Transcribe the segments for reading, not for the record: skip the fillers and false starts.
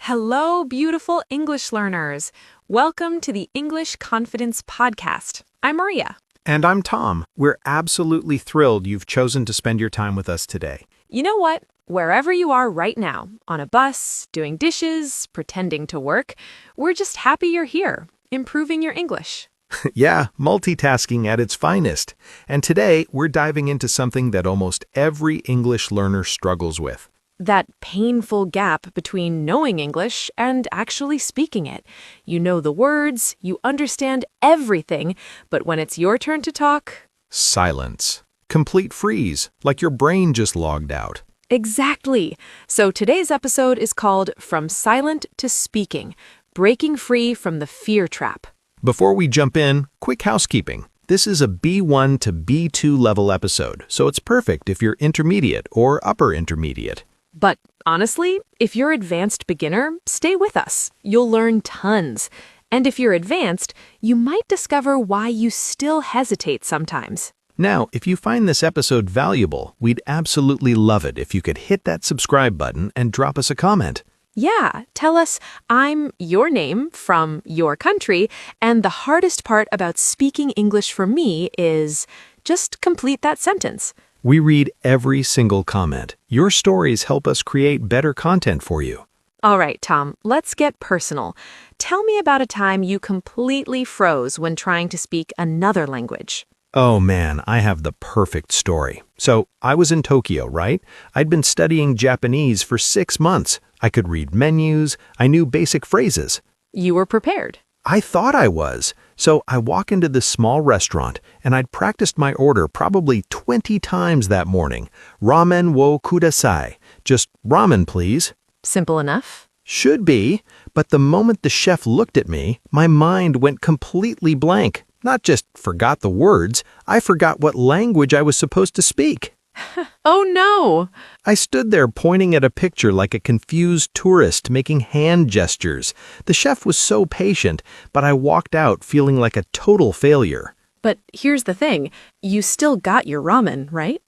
Hello, beautiful English learners. Welcome to the English Confidence Podcast. I'm Maria. And I'm Tom. We're absolutely thrilled you've chosen to spend your time with us today. You know what? Wherever you are right now, on a bus, doing dishes, pretending to work, we're just happy you're here, improving your English. Yeah, multitasking at its finest. And today, we're diving into something that almost every English learner struggles with. That painful gap between knowing English and actually speaking it. You know the words, you understand everything, but when it's your turn to talk... Silence. Complete freeze, like your brain just logged out. Exactly. So today's episode is called From Silent to Speaking, Breaking Free from the Fear Trap. Before we jump in, quick housekeeping. This is a B1 to B2 level episode, so it's perfect if you're intermediate or upper intermediate. But honestly, if you're advanced beginner, stay with us. You'll learn tons. And if you're advanced, you might discover why you still hesitate sometimes. Now, if you find this episode valuable, we'd absolutely love it if you could hit that subscribe button and drop us a comment. Yeah, tell us, I'm your name from your country, and the hardest part about speaking English for me is just complete that sentence. We read every single comment. Your stories help us create better content for you. All right, Tom, let's get personal. Tell me about a time you completely froze when trying to speak another language. Oh man, I have the perfect story. So, I was in Tokyo, right? I'd been studying Japanese for 6 months. I could read menus. I knew basic phrases. You were prepared. I thought I was. So I walk into this small restaurant, and I'd practiced my order probably 20 times that morning. Ramen wo kudasai. Just ramen, please. Simple enough? Should be, but the moment the chef looked at me, my mind went completely blank. Not just forgot the words, I forgot what language I was supposed to speak. Oh no! I stood there pointing at a picture like a confused tourist making hand gestures. The chef was so patient, but I walked out feeling like a total failure. But here's the thing, you still got your ramen, right?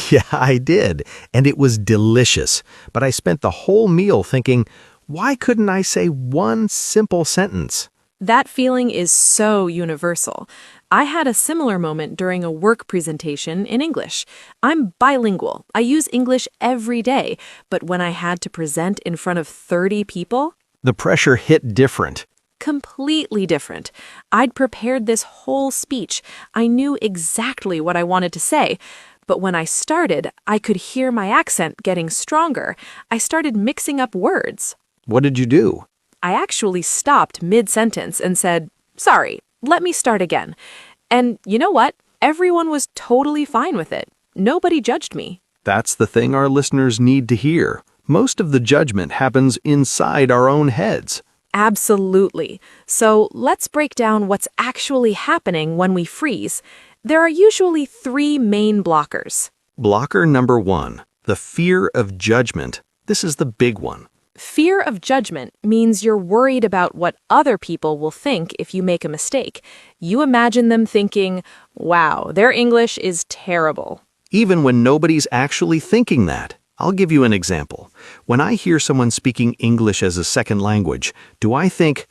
Yeah, I did, and it was delicious. But I spent the whole meal thinking, why couldn't I say one simple sentence? That feeling is so universal. I had a similar moment during a work presentation in English. I'm bilingual. I use English every day, but when I had to present in front of 30 people... The pressure hit different. Completely different. I'd prepared this whole speech. I knew exactly what I wanted to say. But when I started, I could hear my accent getting stronger. I started mixing up words. What did you do? I actually stopped mid-sentence and said, "Sorry, let me start again." And you know what? Everyone was totally fine with it. Nobody judged me. That's the thing our listeners need to hear. Most of the judgment happens inside our own heads. Absolutely. So let's break down what's actually happening when we freeze. There are usually 3 main blockers. Blocker number 1, the fear of judgment. This is the big one. Fear of judgment means you're worried about what other people will think if you make a mistake. You imagine them thinking, wow, their English is terrible. Even when nobody's actually thinking that. I'll give you an example. When I hear someone speaking English as a second language, do I think,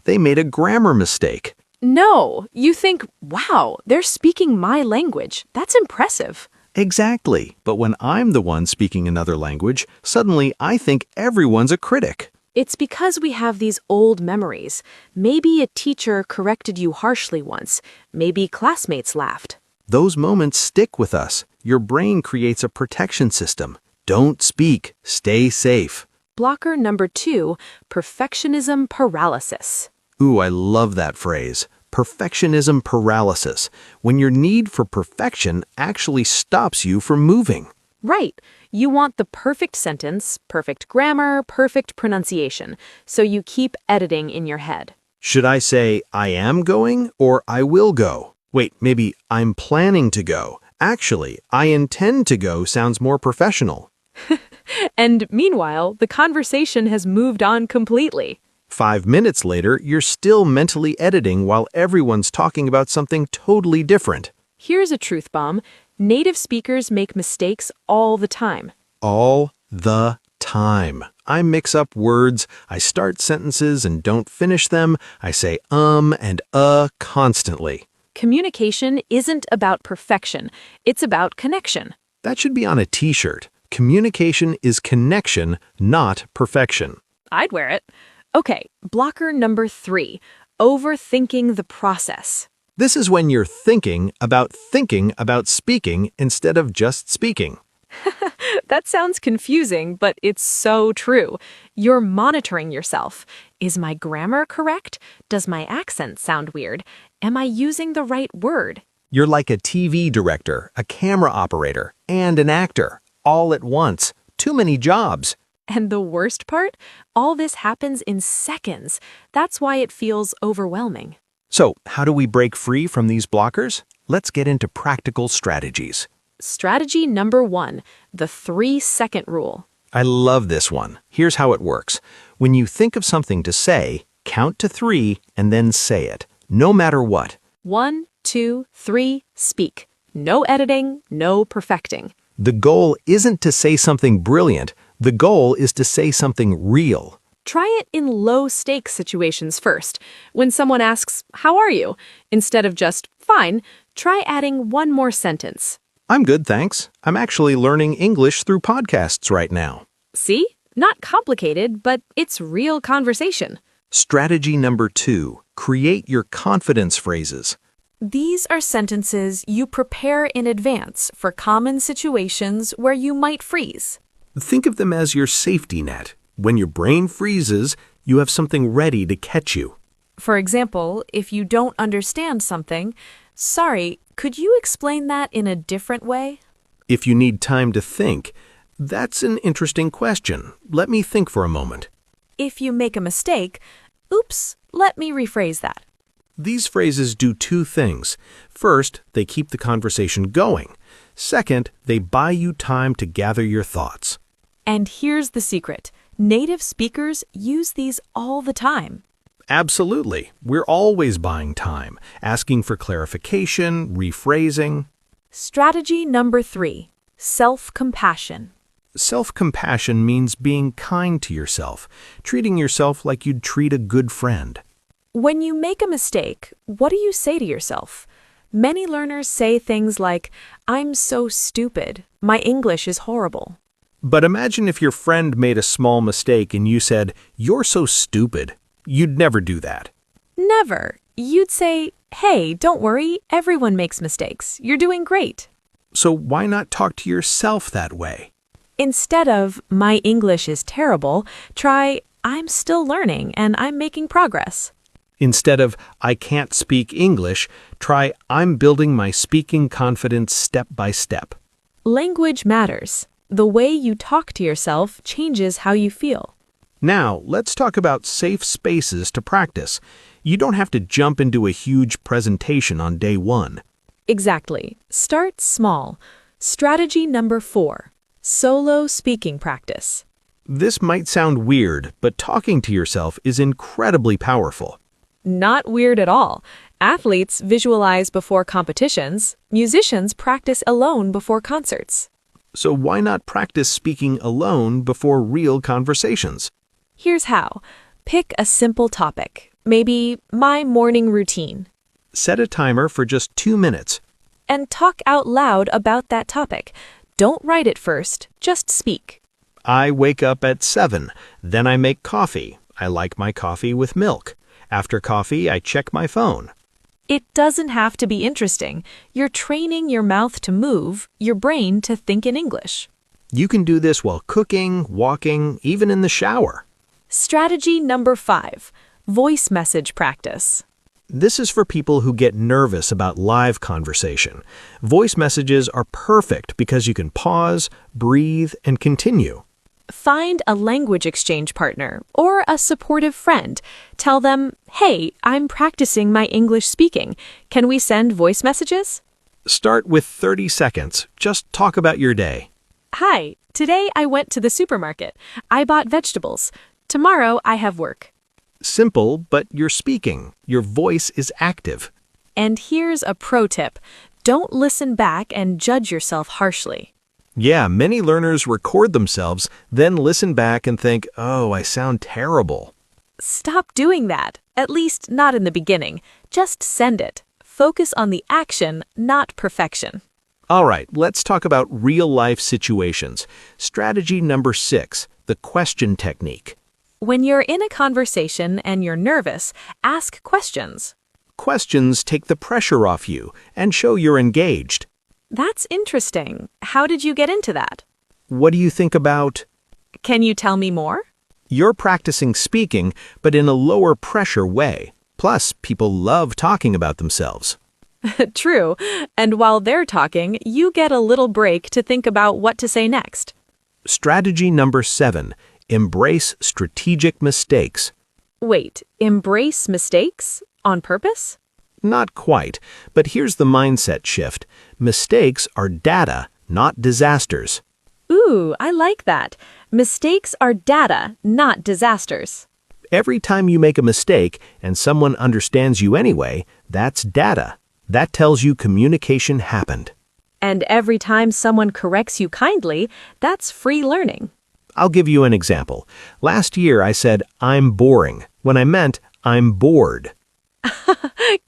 they made a grammar mistake? No, you think, wow, they're speaking my language. That's impressive. Exactly. But when I'm the one speaking another language, suddenly I think everyone's a critic. It's because we have these old memories. Maybe a teacher corrected you harshly once. Maybe classmates laughed. Those moments stick with us. Your brain creates a protection system. Don't speak. Stay safe. Blocker number 2, perfectionism paralysis. Ooh, I love that phrase. Perfectionism paralysis, when your need for perfection actually stops you from moving. Right. You want the perfect sentence, perfect grammar, perfect pronunciation, so you keep editing in your head. Should I say, I am going, or I will go? Wait, maybe I'm planning to go. Actually, I intend to go sounds more professional. And meanwhile, the conversation has moved on completely. 5 minutes later, you're still mentally editing while everyone's talking about something totally different. Here's a truth bomb. Native speakers make mistakes all the time. All the time. I mix up words, I start sentences and don't finish them, I say and constantly. Communication isn't about perfection, it's about connection. That should be on a t-shirt. Communication is connection, not perfection. I'd wear it. Okay, blocker number 3, overthinking the process. This is when you're thinking about speaking instead of just speaking. That sounds confusing, but it's so true. You're monitoring yourself. Is my grammar correct? Does my accent sound weird? Am I using the right word? You're like a TV director, a camera operator, and an actor, all at once. Too many jobs. And the worst part? All this happens in seconds. That's why it feels overwhelming. So, how do we break free from these blockers? Let's get into practical strategies. Strategy number 1, the 3-second rule. I love this one. Here's how it works. When you think of something to say, count to 3 and then say it, no matter what. 1, 2, 3, speak. No editing, no perfecting. The goal isn't to say something brilliant. The goal is to say something real. Try it in low-stakes situations first. When someone asks, "How are you?" instead of just, "Fine," try adding one more sentence. I'm good, thanks. I'm actually learning English through podcasts right now. See? Not complicated, but it's real conversation. Strategy number 2, create your confidence phrases. These are sentences you prepare in advance for common situations where you might freeze. Think of them as your safety net. When your brain freezes, you have something ready to catch you. For example, if you don't understand something, "Sorry, could you explain that in a different way?" If you need time to think, "That's an interesting question. Let me think for a moment." If you make a mistake, "Oops, let me rephrase that." These phrases do 2 things. First, they keep the conversation going. Second, they buy you time to gather your thoughts. And here's the secret. Native speakers use these all the time. Absolutely. We're always buying time, asking for clarification, rephrasing. Strategy number 3, self-compassion. Self-compassion means being kind to yourself, treating yourself like you'd treat a good friend. When you make a mistake, what do you say to yourself? Many learners say things like, "I'm so stupid. My English is horrible." But imagine if your friend made a small mistake and you said, "You're so stupid." You'd never do that. Never. You'd say, "Hey, don't worry. Everyone makes mistakes. You're doing great." So why not talk to yourself that way? Instead of, "My English is terrible," try, "I'm still learning and I'm making progress." Instead of, "I can't speak English," try, "I'm building my speaking confidence step by step." Language matters. The way you talk to yourself changes how you feel. Now, let's talk about safe spaces to practice. You don't have to jump into a huge presentation on day 1. Exactly. Start small. Strategy number 4, solo speaking practice. This might sound weird, but talking to yourself is incredibly powerful. Not weird at all. Athletes visualize before competitions. Musicians practice alone before concerts. So why not practice speaking alone before real conversations? Here's how. Pick a simple topic. Maybe my morning routine. Set a timer for just 2 minutes. And talk out loud about that topic. Don't write it first, just speak. I wake up at 7. Then I make coffee. I like my coffee with milk. After coffee, I check my phone. It doesn't have to be interesting. You're training your mouth to move, your brain to think in English. You can do this while cooking, walking, even in the shower. Strategy number 5, voice message practice. This is for people who get nervous about live conversation. Voice messages are perfect because you can pause, breathe, and continue. Find a language exchange partner or a supportive friend. Tell them, "Hey, I'm practicing my English speaking. Can we send voice messages?" Start with 30 seconds. Just talk about your day. "Hi, today I went to the supermarket. I bought vegetables. Tomorrow I have work." Simple, but you're speaking. Your voice is active. And here's a pro tip. Don't listen back and judge yourself harshly. Yeah, many learners record themselves, then listen back and think, oh, I sound terrible. Stop doing that, at least not in the beginning. Just send it. Focus on the action, not perfection. All right, let's talk about real-life situations. Strategy number 6, the question technique. When you're in a conversation and you're nervous, ask questions. Questions take the pressure off you and show you're engaged. That's interesting. How did you get into that? What do you think about? Can you tell me more? You're practicing speaking, but in a lower pressure way. Plus, people love talking about themselves. True. And while they're talking, you get a little break to think about what to say next. Strategy number 7, embrace strategic mistakes. Wait, embrace mistakes? On purpose? Not quite, but here's the mindset shift. Mistakes are data, not disasters. Ooh, I like that. Mistakes are data, not disasters. Every time you make a mistake and someone understands you anyway, that's data. That tells you communication happened. And every time someone corrects you kindly, that's free learning. I'll give you an example. Last year I said, I'm boring, when I meant I'm bored.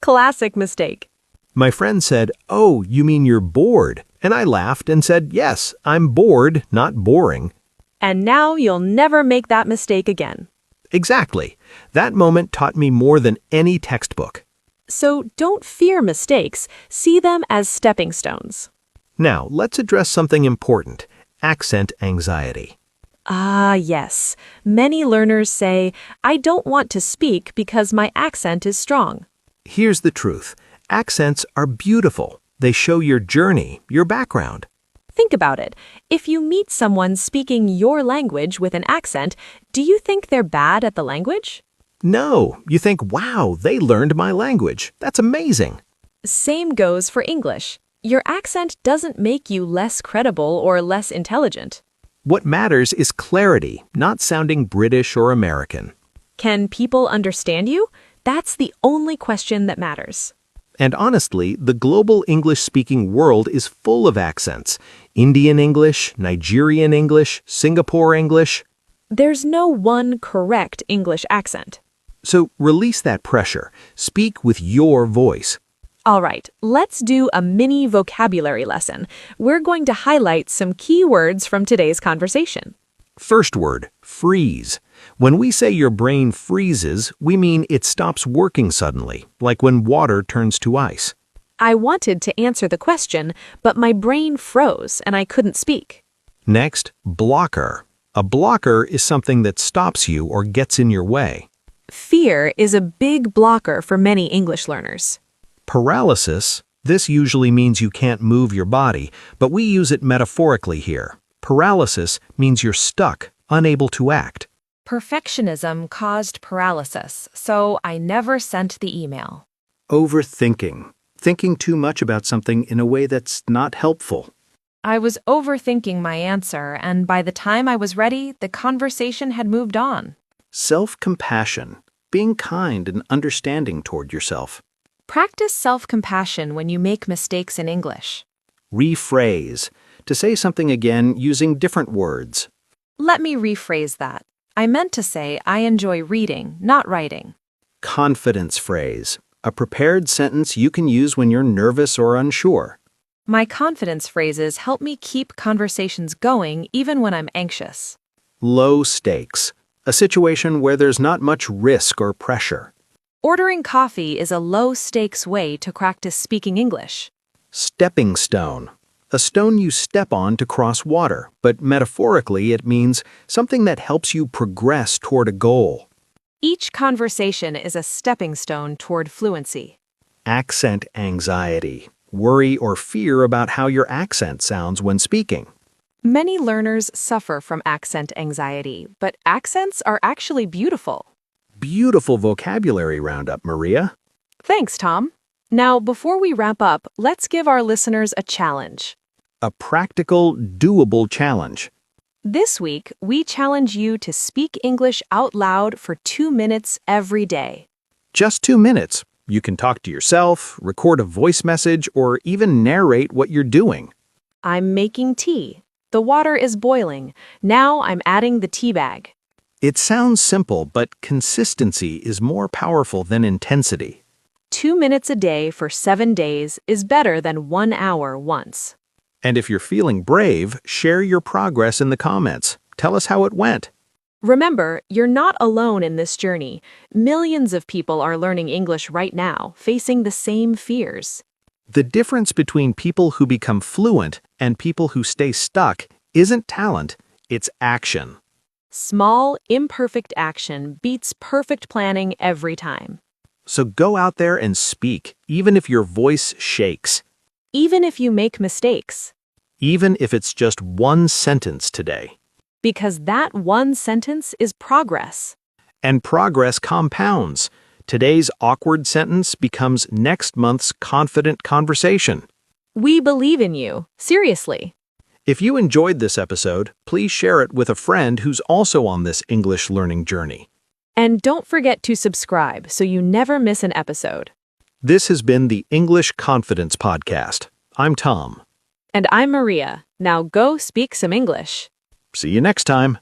Classic mistake. My friend said, oh, you mean you're bored? And I laughed and said, yes, I'm bored, not boring. And now you'll never make that mistake again. Exactly. That moment taught me more than any textbook. So don't fear mistakes. See them as stepping stones. Now, let's address something important, accent anxiety. Ah, yes. Many learners say, I don't want to speak because my accent is strong. Here's the truth. Accents are beautiful. They show your journey, your background. Think about it. If you meet someone speaking your language with an accent, do you think they're bad at the language? No, you think, wow, they learned my language. That's amazing. Same goes for English. Your accent doesn't make you less credible or less intelligent. What matters is clarity, not sounding British or American. Can people understand you? That's the only question that matters. And honestly, the global English-speaking world is full of accents. Indian English, Nigerian English, Singapore English. There's no one correct English accent. So release that pressure. Speak with your voice. All right, let's do a mini vocabulary lesson. We're going to highlight some key words from today's conversation. First word, freeze. When we say your brain freezes, we mean it stops working suddenly, like when water turns to ice. I wanted to answer the question, but my brain froze and I couldn't speak. Next, blocker. A blocker is something that stops you or gets in your way. Fear is a big blocker for many English learners. Paralysis. This usually means you can't move your body, but we use it metaphorically here. Paralysis means you're stuck, unable to act. Perfectionism caused paralysis, so I never sent the email. Overthinking. Thinking too much about something in a way that's not helpful. I was overthinking my answer, and by the time I was ready, the conversation had moved on. Self-compassion. Being kind and understanding toward yourself. Practice self-compassion when you make mistakes in English. Rephrase. To say something again using different words. Let me rephrase that. I meant to say I enjoy reading, not writing. Confidence phrase. A prepared sentence you can use when you're nervous or unsure. My confidence phrases help me keep conversations going even when I'm anxious. Low stakes. A situation where there's not much risk or pressure. Ordering coffee is a low-stakes way to practice speaking English. Stepping stone. A stone you step on to cross water, but metaphorically it means something that helps you progress toward a goal. Each conversation is a stepping stone toward fluency. Accent anxiety. Worry or fear about how your accent sounds when speaking. Many learners suffer from accent anxiety, but accents are actually beautiful. Beautiful vocabulary roundup, Maria. Thanks, Tom. Now, before we wrap up, let's give our listeners a challenge. A practical, doable challenge. This week, we challenge you to speak English out loud for 2 minutes every day. Just 2 minutes. You can talk to yourself, record a voice message, or even narrate what you're doing. I'm making tea. The water is boiling. Now I'm adding the tea bag. It sounds simple, but consistency is more powerful than intensity. 2 minutes a day for 7 days is better than 1 hour once. And if you're feeling brave, share your progress in the comments. Tell us how it went. Remember, you're not alone in this journey. Millions of people are learning English right now, facing the same fears. The difference between people who become fluent and people who stay stuck isn't talent, it's action. Small, imperfect action beats perfect planning every time. So go out there and speak, even if your voice shakes. Even if you make mistakes. Even if it's just one sentence today. Because that one sentence is progress. And progress compounds. Today's awkward sentence becomes next month's confident conversation. We believe in you. Seriously. If you enjoyed this episode, please share it with a friend who's also on this English learning journey. And don't forget to subscribe so you never miss an episode. This has been the English Confidence Podcast. I'm Tom. And I'm Maria. Now go speak some English. See you next time.